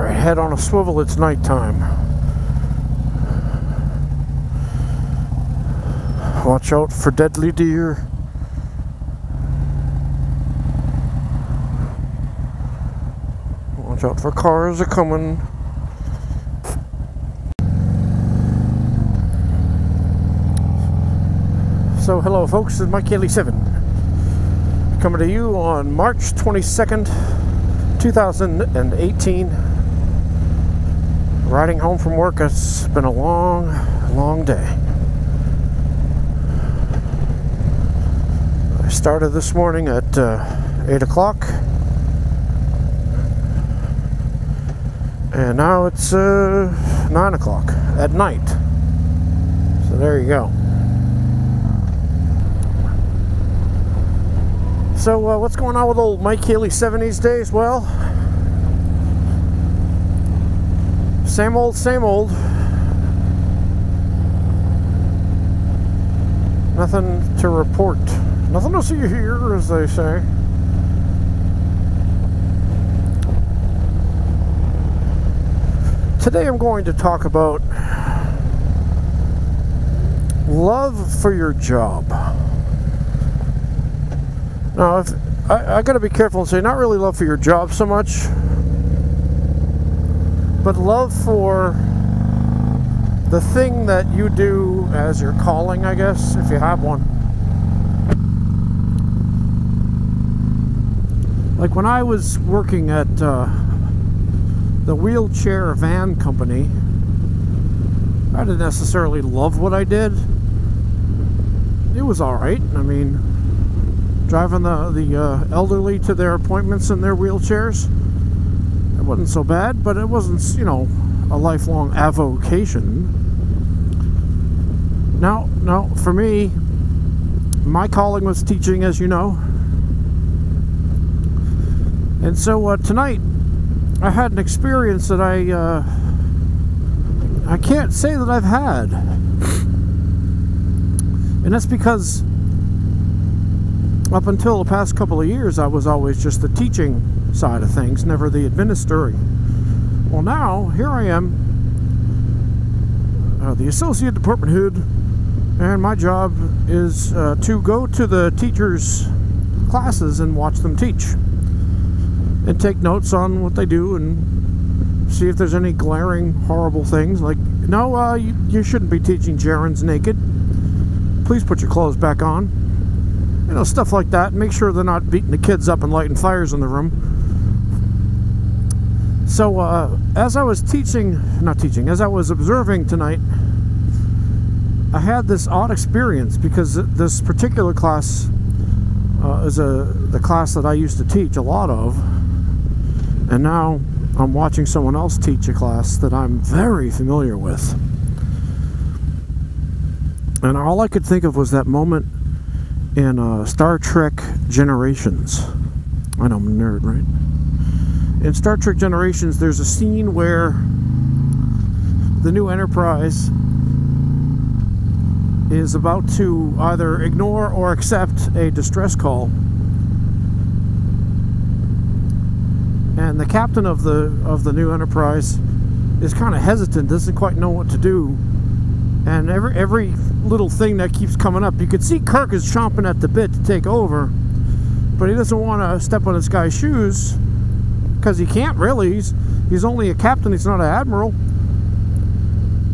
Alright, head on a swivel, it's nighttime. Watch out for deadly deer. Watch out for cars are coming. So hello folks, it's Mike Haley 7 coming to you on March 22nd, 2018. Riding home from work. It's been a long day. I started this morning at 8 o'clock and now it's 9 o'clock at night. So there you go. So what's going on with old Mike Haley 7 these days? Well, same old, same old. Nothing to report. Nothing to see here, as they say. Today I'm going to talk about love for your job. Now, I got to be careful and say not really love for your job so much, but love for the thing that you do as your calling, I guess, if you have one. Like when I was working at the wheelchair van company, I didn't necessarily love what I did. It was alright. I mean, driving the elderly to their appointments in their wheelchairs, it wasn't so bad, but it wasn't, you know, a lifelong avocation. Now, for me, my calling was teaching, as you know. And so tonight, I had an experience that I can't say that I've had. And that's because up until the past couple of years, I was always just the teaching side of things, never the administering. Well, now, here I am, the associate department head, and my job is to go to the teachers' classes and watch them teach. And take notes on what they do and see if there's any glaring, horrible things. Like, no, you shouldn't be teaching gerunds naked. Please put your clothes back on. You know, stuff like that. Make sure they're not beating the kids up and lighting fires in the room. So, as I was as I was observing tonight, I had this odd experience because this particular class is the class that I used to teach a lot of. And now I'm watching someone else teach a class that I'm very familiar with. And all I could think of was that moment in Star Trek Generations. I know I'm a nerd, right? In Star Trek Generations, there's a scene where the new Enterprise is about to either ignore or accept a distress call. And the captain of the new Enterprise is kind of hesitant, doesn't quite know what to do. And every little thing that keeps coming up, you could see Kirk is chomping at the bit to take over, but he doesn't want to step on this guy's shoes because he can't really. He's only a captain, he's not an admiral.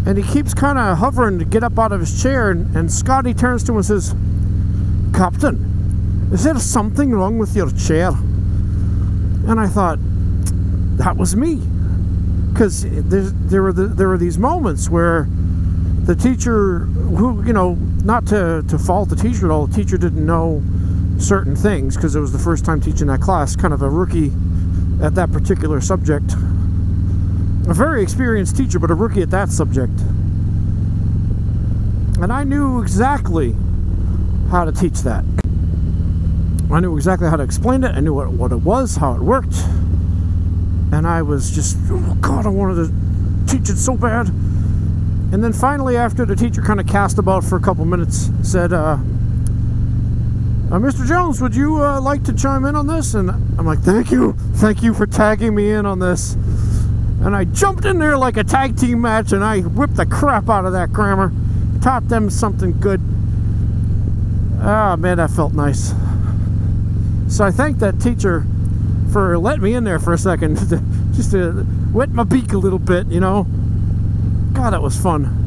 And he keeps kind of hovering to get up out of his chair, and Scotty turns to him and says, "Captain, is there something wrong with your chair?" And I thought, that was me, because there were these moments where the teacher, who, you know, not to fault the teacher at all, the teacher didn't know certain things because it was the first time teaching that class, kind of a rookie at that particular subject. A very experienced teacher, but a rookie at that subject. And I knew exactly how to teach that. I knew exactly how to explain it. I knew what it was, how it worked. And I was just, oh God, I wanted to teach it so bad. And then finally, after the teacher kind of cast about for a couple minutes, said, Mr. Jones, would you like to chime in on this? And I'm like, thank you for tagging me in on this. And I jumped in there like a tag team match, and I whipped the crap out of that grammar. Taught them something good. Ah, man, that felt nice. So I thanked that teacher for letting me in there for a second, just to wet my beak a little bit, you know. God, that was fun.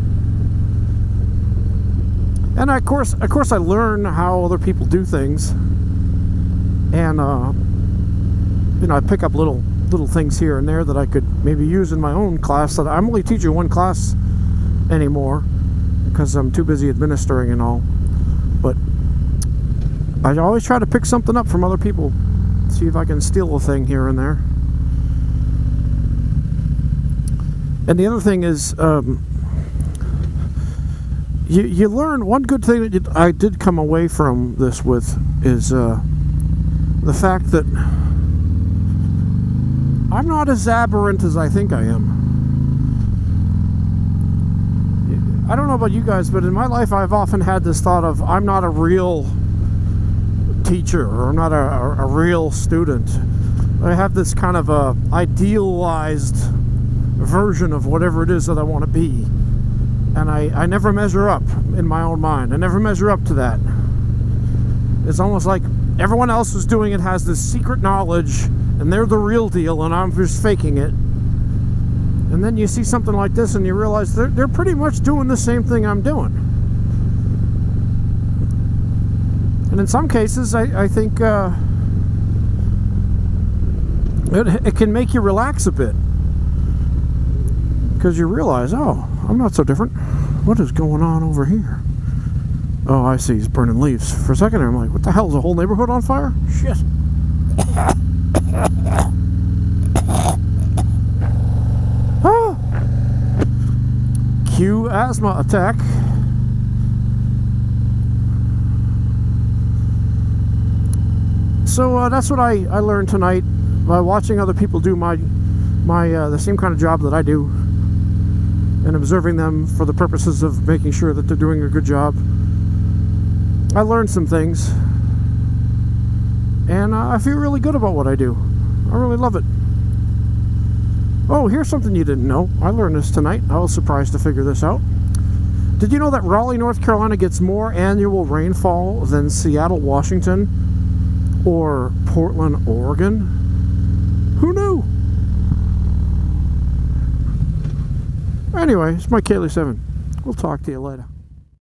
And of course, I learned how other people do things, and you know, I pick up little things here and there that I could maybe use in my own class. That I'm only teaching one class anymore because I'm too busy administering and all. But I always try to pick something up from other people, see if I can steal a thing here and there. And the other thing is, you learn. One good thing that I did come away from this with is the fact that I'm not as aberrant as I think I am. I don't know about you guys, but in my life I've often had this thought of I'm not a real teacher, or I'm not a real student. I have this kind of a idealized version of whatever it is that I want to be, and I never measure up in my own mind. I never measure up to that. It's almost like everyone else who's doing it has this secret knowledge, and they're the real deal, and I'm just faking it. And then you see something like this and you realize they're pretty much doing the same thing I'm doing. And in some cases, I think it can make you relax a bit, because you realize, oh, I'm not so different. What is going on over here? Oh, I see, he's burning leaves. For a second I'm like, what the hell, is the whole neighborhood on fire? Shit. Oh. Cue asthma attack. So that's what I learned tonight by watching other people do the same kind of job that I do, and observing them for the purposes of making sure that they're doing a good job. I learned some things, and I feel really good about what I do. I really love it. Oh, here's something you didn't know. I learned this tonight. I was surprised to figure this out. Did you know that Raleigh, North Carolina gets more annual rainfall than Seattle, Washington, or Portland, Oregon? Who knew? Anyway, it's my Kaylee 7. We'll talk to you later.